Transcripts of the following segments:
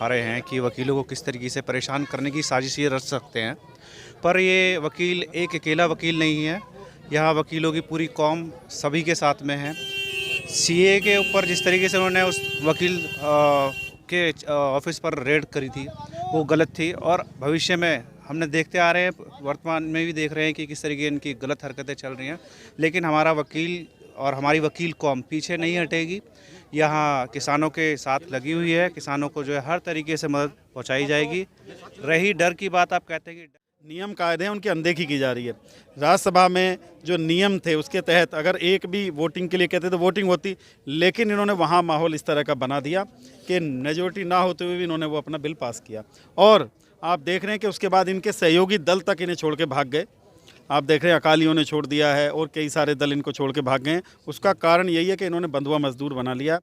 आ रहे हैं कि वकीलों को किस तरीके से परेशान करने की साजिश ये रच सकते हैं। पर ये वकील एक अकेला वकील नहीं है, यहाँ वकीलों की पूरी कौम सभी के साथ में है। सीए के ऊपर जिस तरीके से उन्होंने उस वकील के ऑफिस पर रेड करी थी वो गलत थी, और भविष्य में हमने देखते आ रहे हैं, वर्तमान में भी देख रहे हैं कि किस तरीके इनकी गलत हरकतें चल रही हैं। लेकिन हमारा वकील और हमारी वकील कौम पीछे नहीं हटेगी। यहाँ किसानों के साथ लगी हुई है, किसानों को जो है हर तरीके से मदद पहुंचाई जाएगी। रही डर की बात, आप कहते हैं कि नियम कायदे हैं उनकी अनदेखी की जा रही है। राज्यसभा में जो नियम थे उसके तहत अगर एक भी वोटिंग के लिए कहते तो वोटिंग होती, लेकिन इन्होंने वहाँ माहौल इस तरह का बना दिया कि मेजोरिटी ना होते हुए भी इन्होंने वो अपना बिल पास किया। और आप देख रहे हैं कि उसके बाद इनके सहयोगी दल तक इन्हें छोड़ के भाग गए। आप देख रहे हैं अकालियों ने छोड़ दिया है और कई सारे दल इनको छोड़ के भाग गए हैं। उसका कारण यही है कि इन्होंने बंधुआ मजदूर बना लिया।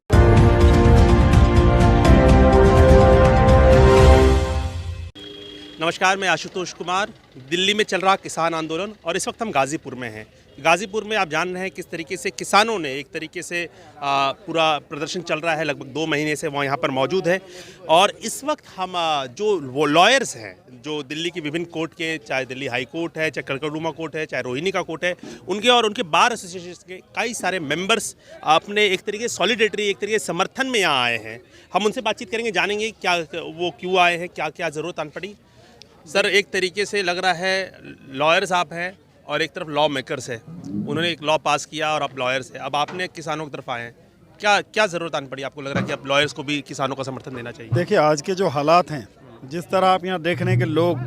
नमस्कार, मैं आशुतोष कुमार। दिल्ली में चल रहा किसान आंदोलन और इस वक्त हम गाज़ीपुर में हैं। गाज़ीपुर में आप जान रहे हैं किस तरीके से किसानों ने एक तरीके से पूरा प्रदर्शन चल रहा है, लगभग 2 महीने से वो यहाँ पर मौजूद है। और इस वक्त हम जो वो लॉयर्स हैं जो दिल्ली की विभिन्न कोर्ट के, चाहे दिल्ली हाई कोर्ट है, चाहे कड़कड़डूमा कोर्ट है, चाहे रोहिणी का कोर्ट है, उनके और उनके बार एसोसिएशन के कई सारे मेंबर्स अपने एक तरीके सॉलिडेटरी, एक तरीके समर्थन में यहाँ आए हैं। हम उनसे बातचीत करेंगे, जानेंगे क्या वो क्यों आए हैं, क्या क्या ज़रूरत आन पड़ी। सर, एक तरीके से लग रहा है लॉयर्स आप हैं और एक तरफ लॉ मेकर्स है। उन्होंने एक लॉ पास किया और आप लॉयर्स हैं, अब आपने किसानों की तरफ आए हैं। क्या क्या ज़रूरत आन पड़ी, आपको लग रहा है कि अब लॉयर्स को भी किसानों का समर्थन देना चाहिए? देखिए, आज के जो हालात हैं, जिस तरह आप यहाँ देख रहे हैं कि लोग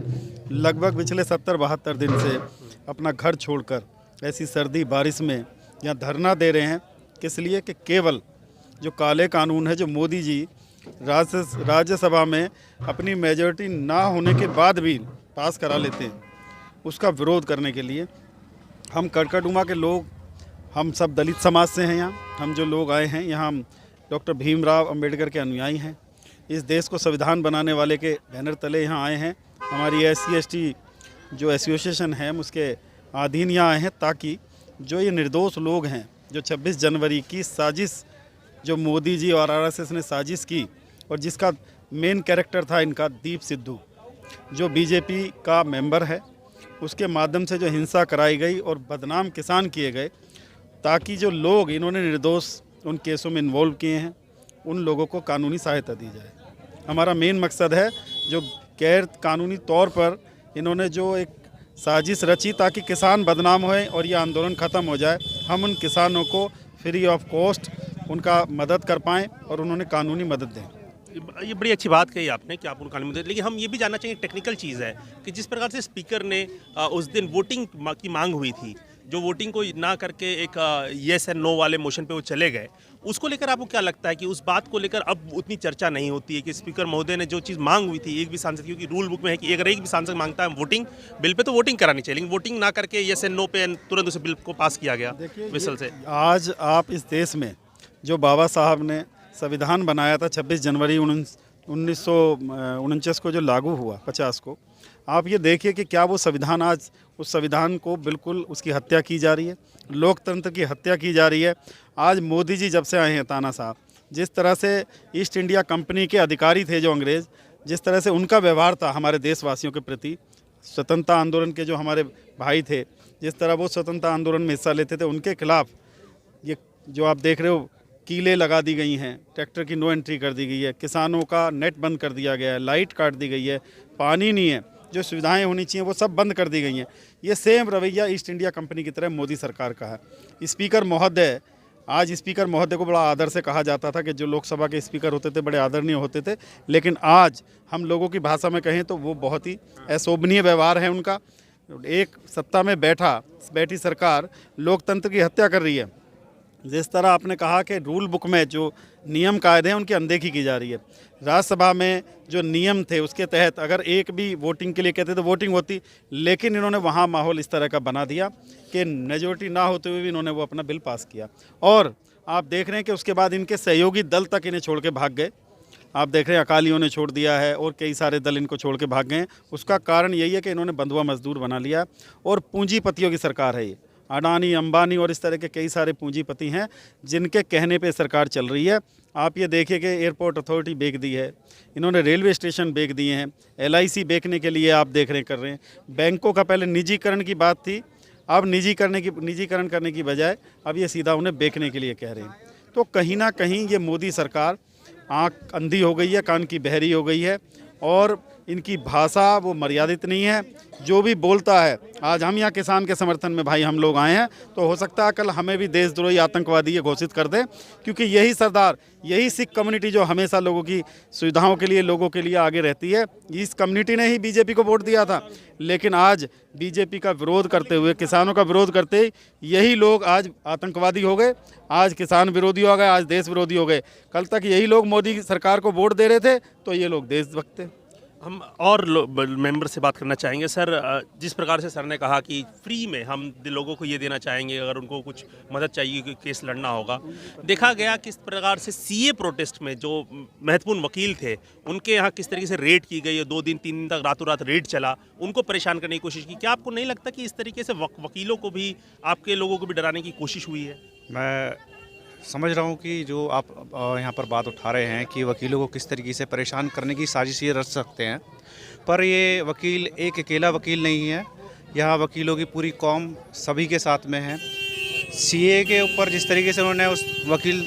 लगभग पिछले 70-72 दिन से अपना घर छोड़कर ऐसी सर्दी बारिश में यहाँ धरना दे रहे हैं। किस लिए? कि केवल जो काले कानून है जो मोदी जी राज्यसभा में अपनी मेजॉरिटी ना होने के बाद भी पास करा लेते हैं, उसका विरोध करने के लिए हम कड़कड़डूमा के लोग, हम सब दलित समाज से हैं। यहाँ हम जो लोग आए हैं, यहाँ हम डॉक्टर भीमराव अंबेडकर के अनुयायी हैं। इस देश को संविधान बनाने वाले के बैनर तले यहाँ आए हैं। हमारी SC/ST जो एसोसिएशन है उसके अधीन यहाँ आए हैं, ताकि जो ये निर्दोष लोग हैं, जो 26 जनवरी की साजिश जो मोदी जी और RSS ने साजिश की, और जिसका मेन कैरेक्टर था इनका दीप सिद्धू, जो बीजेपी का मेंबर है, उसके माध्यम से जो हिंसा कराई गई और बदनाम किसान किए गए, ताकि जो लोग इन्होंने निर्दोष उन केसों में इन्वॉल्व किए हैं उन लोगों को कानूनी सहायता दी जाए। हमारा मेन मकसद है जो गैर कानूनी तौर पर इन्होंने जो एक साजिश रची ताकि किसान बदनाम होए और ये आंदोलन ख़त्म हो जाए, हम उन किसानों को फ्री ऑफ कॉस्ट उनका मदद कर पाएँ और उन्होंने कानूनी मदद दें। ये बड़ी अच्छी बात कही आपने कि आप उनका कानूनी मदद, लेकिन हम ये भी जानना चाहिए, टेक्निकल चीज़ है कि जिस प्रकार से स्पीकर ने उस दिन वोटिंग की मांग हुई थी, जो वोटिंग को ना करके एक येस एंड नो वाले मोशन पे वो चले गए, उसको लेकर आपको क्या लगता है कि उस बात को लेकर अब उतनी चर्चा नहीं होती है कि स्पीकर महोदय ने जो चीज़ मांग हुई थी, एक भी सांसद, क्योंकि रूल बुक में है कि अगर एक भी सांसद मांगता है वोटिंग बिल पे तो वोटिंग करानी चाहिए, लेकिन वोटिंग ना करके येस एंड नो पे तुरंत उस बिल को पास किया गया विसल से। आज आप इस देश में जो बाबा साहब ने संविधान बनाया था 26 जनवरी 1949 को जो लागू हुआ 50 को, आप ये देखिए कि क्या वो संविधान, आज उस संविधान को बिल्कुल उसकी हत्या की जा रही है, लोकतंत्र की हत्या की जा रही है। आज मोदी जी जब से आए हैं, ताना साहब, जिस तरह से ईस्ट इंडिया कंपनी के अधिकारी थे जो अंग्रेज़, जिस तरह से उनका व्यवहार था हमारे देशवासियों के प्रति, स्वतंत्रता आंदोलन के जो हमारे भाई थे, जिस तरह वो स्वतंत्रता आंदोलन में हिस्सा लेते थे, उनके खिलाफ ये जो आप देख रहे हो कीलें लगा दी गई हैं, ट्रैक्टर की नो एंट्री कर दी गई है, किसानों का नेट बंद कर दिया गया है, लाइट काट दी गई है, पानी नहीं है, जो सुविधाएं होनी चाहिए वो सब बंद कर दी गई हैं। ये सेम रवैया ईस्ट इंडिया कंपनी की तरह मोदी सरकार का है। स्पीकर महोदय, आज स्पीकर महोदय को बड़ा आदर से कहा जाता था कि जो लोकसभा के स्पीकर होते थे बड़े आदरणीय होते थे, लेकिन आज हम लोगों की भाषा में कहें तो वो बहुत ही अशोभनीय व्यवहार है उनका। एक सत्ता में बैठी सरकार लोकतंत्र की हत्या कर रही है। जिस तरह आपने कहा कि रूल बुक में जो नियम कायदे हैं उनकी अनदेखी की जा रही है। राज्यसभा में जो नियम थे उसके तहत अगर एक भी वोटिंग के लिए कहते तो वोटिंग होती, लेकिन इन्होंने वहाँ माहौल इस तरह का बना दिया कि मेजॉरिटी ना होते हुए भी इन्होंने वो अपना बिल पास किया। और आप देख रहे हैं कि उसके बाद इनके सहयोगी दल तक इन्हें छोड़ के भाग गए। आप देख रहे हैं अकालियों ने छोड़ दिया है और कई सारे दल इनको छोड़ के भाग गए हैं। उसका कारण यही है कि इन्होंने बंधुआ मजदूर बना लिया और पूंजीपतियों की सरकार है ये। अडानी, अंबानी और इस तरह के कई सारे पूंजीपति हैं जिनके कहने पे सरकार चल रही है। आप ये देखिए कि एयरपोर्ट अथॉरिटी बेच दी है, इन्होंने रेलवे स्टेशन बेच दिए हैं, LIC बेचने के लिए आप देख रहे कर रहे हैं। बैंकों का पहले निजीकरण की बात थी, अब निजीकरण करने की बजाय अब ये सीधा उन्हें बेचने के लिए कह रहे हैं। तो कहीं ना कहीं ये मोदी सरकार आँख अंधी हो गई है, कान की बहरी हो गई है और इनकी भाषा वो मर्यादित नहीं है। जो भी बोलता है, आज हम यहाँ किसान के समर्थन में भाई हम लोग आए हैं, तो हो सकता है कल हमें भी देशद्रोही आतंकवादी ये घोषित कर दें, क्योंकि यही सरदार, यही सिख कम्युनिटी जो हमेशा लोगों की सुविधाओं के लिए, लोगों के लिए आगे रहती है, इस कम्युनिटी ने ही बीजेपी को वोट दिया था। लेकिन आज बीजेपी का विरोध करते हुए, किसानों का विरोध करते ही यही लोग आज आतंकवादी हो गए, आज किसान विरोधी हो गए, आज देश विरोधी हो गए। कल तक यही लोग मोदी सरकार को वोट दे रहे थे, तो ये लोग देशभक्त थे। हम और मेंबर से बात करना चाहेंगे। सर, जिस प्रकार से सर ने कहा कि फ्री में हम लोगों को ये देना चाहेंगे, अगर उनको कुछ मदद चाहिए कि केस लड़ना होगा, देखा गया किस प्रकार से CA प्रोटेस्ट में जो महत्वपूर्ण वकील थे उनके यहाँ किस तरीके से रेड की गई, 2 दिन 3 दिन तक रातों रात रेड चला, उनको परेशान करने की कोशिश की। क्या आपको नहीं लगता कि इस तरीके से वकीलों को भी, आपके लोगों को भी डराने की कोशिश हुई है? मैं समझ रहा हूँ कि जो आप यहाँ पर बात उठा रहे हैं कि वकीलों को किस तरीके से परेशान करने की साजिश ये रच सकते हैं, पर ये वकील एक अकेला वकील नहीं है। यहाँ वकीलों की पूरी कौम सभी के साथ में है। CA के ऊपर जिस तरीके से उन्होंने उस वकील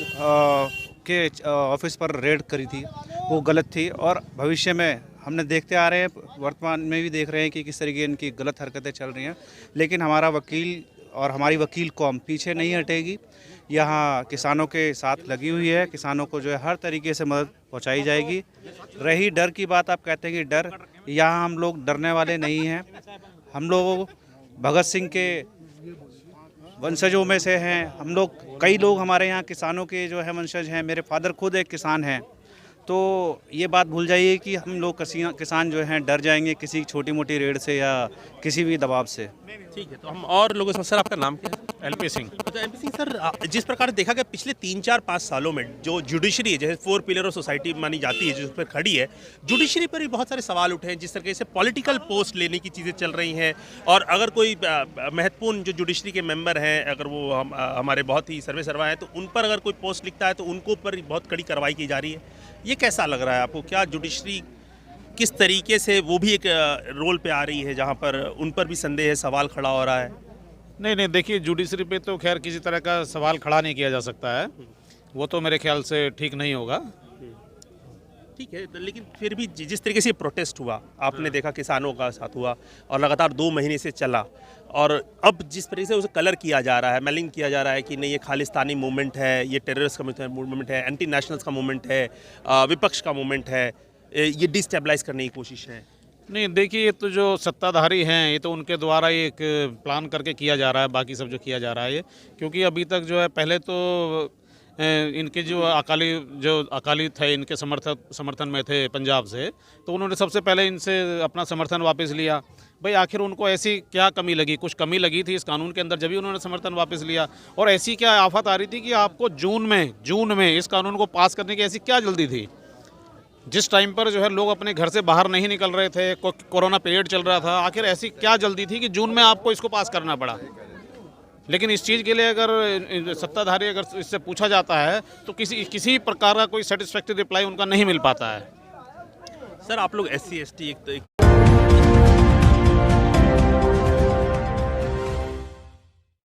के ऑफिस पर रेड करी थी, वो गलत थी और भविष्य में हमने देखते आ रहे हैं, वर्तमान में भी देख रहे हैं कि किस तरीके इनकी गलत हरकतें चल रही हैं। लेकिन हमारा वकील और हमारी वकील कौम पीछे नहीं हटेगी। यहाँ किसानों के साथ लगी हुई है, किसानों को जो है हर तरीके से मदद पहुंचाई जाएगी। रही डर की बात, आप कहते हैं कि डर, यहाँ हम लोग डरने वाले नहीं हैं। हम लोग भगत सिंह के वंशजों में से हैं। हम लोग, कई लोग हमारे यहाँ किसानों के जो है वंशज हैं। मेरे फादर खुद एक किसान हैं। तो ये बात भूल जाइए कि हम लोग किसान जो हैं डर जाएंगे किसी छोटी मोटी रेड से या किसी भी दबाव से। ठीक है, तो हम और लोगों से। सर, आपका नाम क्या है? LP सिंह। तो MP सिंह सर, जिस प्रकार देखा गया पिछले 3-4-5 सालों में जो जुडिशरी है, जैसे 4 पिलर ऑफ सोसाइटी मानी जाती है, जिस पर खड़ी है, जुडिशरी पर भी बहुत सारे सवाल उठे हैं। जिस तरीके से पॉलिटिकल पोस्ट लेने की चीज़ें चल रही हैं, और अगर कोई महत्वपूर्ण जो जुडिशरी के मेंबर हैं, अगर वो हमारे बहुत ही सर्वे सर्वा हैं, तो उन पर अगर कोई पोस्ट लिखता है तो उनको ऊपर बहुत कड़ी कार्रवाई की जा रही है। ये कैसा लग रहा है आपको? क्या जुडिशरी किस तरीके से वो भी एक रोल पे आ रही है जहाँ पर उन पर भी संदेह है, सवाल खड़ा हो रहा है? नहीं, देखिए, जुडिशरी पे तो खैर किसी तरह का सवाल खड़ा नहीं किया जा सकता है, वो तो मेरे ख्याल से ठीक नहीं होगा। ठीक है, लेकिन फिर भी जिस तरीके से प्रोटेस्ट हुआ, आपने देखा किसानों का साथ हुआ और लगातार 2 महीने से चला, और अब जिस तरीके से उसे कलर किया जा रहा है, मेलिंग किया जा रहा है कि नहीं, ये खालिस्तानी मूवमेंट है, ये टेररिस्ट का मूवमेंट है, एंटी नेशनल्स का मूवमेंट है, विपक्ष का मूवमेंट है, ये डिस्टेबलाइज करने की कोशिश है। नहीं, देखिए, ये तो जो सत्ताधारी हैं, ये तो उनके द्वारा ये एक प्लान करके किया जा रहा है, बाकी सब जो किया जा रहा है ये, क्योंकि अभी तक जो है, पहले तो इनके जो अकाली थे, इनके समर्थन में थे पंजाब से, तो उन्होंने सबसे पहले इनसे अपना समर्थन वापस लिया। भाई, आखिर उनको ऐसी क्या कमी लगी? कुछ कमी लगी थी इस कानून के अंदर, जब भी उन्होंने समर्थन वापस लिया। और ऐसी क्या आफत आ रही थी कि आपको जून में इस कानून को पास करने की ऐसी क्या जल्दी थी? जिस टाइम पर जो है लोग अपने घर से बाहर नहीं निकल रहे थे, कोरोना पीरियड चल रहा था, आखिर ऐसी क्या जल्दी थी कि जून में आपको इसको पास करना पड़ा? लेकिन इस चीज़ के लिए अगर सत्ताधारी अगर इससे पूछा जाता है तो किसी प्रकार का कोई सेटिस्फैक्टरी रिप्लाई उनका नहीं मिल पाता है। सर, आप लोग SC ST एक